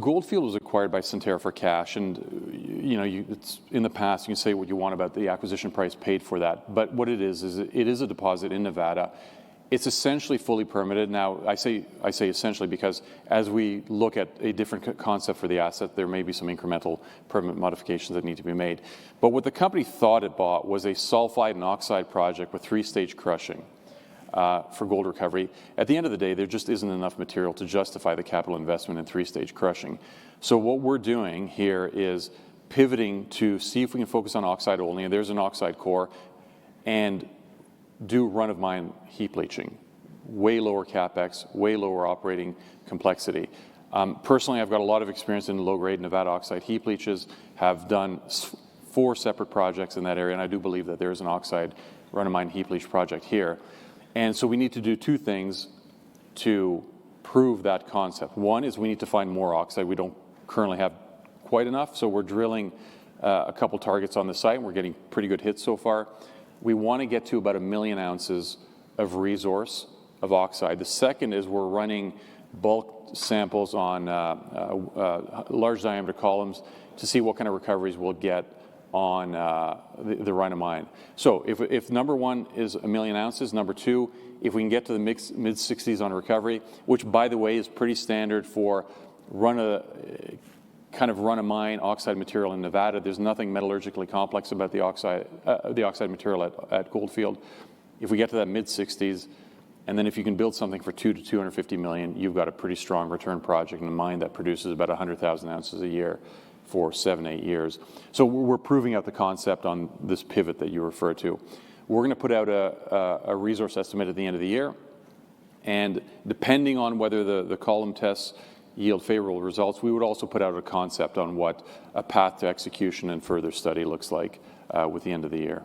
Goldfield was acquired by Centerra for cash, and it's in the past. You can say what you want about the acquisition price paid for that, but what it is it is a deposit in Nevada. It's essentially fully permitted. Now, I say essentially because as we look at a different concept for the asset, there may be some incremental permit modifications that need to be made. But what the company thought it bought was a sulfide and oxide project with three-stage crushing for gold recovery. At the end of the day, there just isn't enough material to justify the capital investment in three-stage crushing. So what we're doing here is pivoting to see if we can focus on oxide only, and there's an oxide core, and do run-of-mine heap leaching. Way lower capex, way lower operating complexity. Personally, I've got a lot of experience in low-grade Nevada oxide heap leaches, have done 4 separate projects in that area, and I do believe that there is an oxide run-of-mine heap leach project here. And so we need to do 2 things to prove that concept. One is we need to find more oxide. We don't currently have quite enough, so we're drilling a couple targets on the site, and we're getting pretty good hits so far. We want to get to about 1 million ounces of resource of oxide. The second is we're running bulk samples on large diameter columns to see what kind of recoveries we'll get on the run-of-mine. So if number 1 is 1 million ounces, number 2, if we can get to the mid-60s on recovery, which by the way is pretty standard for run-of-mine oxide material in Nevada. There's nothing metallurgically complex about the oxide material at Goldfield. If we get to that mid-60s, and then if you can build something for $2 to $250 million, you've got a pretty strong return project in a mine that produces about 100,000 ounces a year for 7-8 years. So we're proving out the concept on this pivot that you refer to. We're going to put out a resource estimate at the end of the year, and depending on whether the column tests yield favorable results, we would also put out a concept on what a path to execution and further study looks like with the end of the year.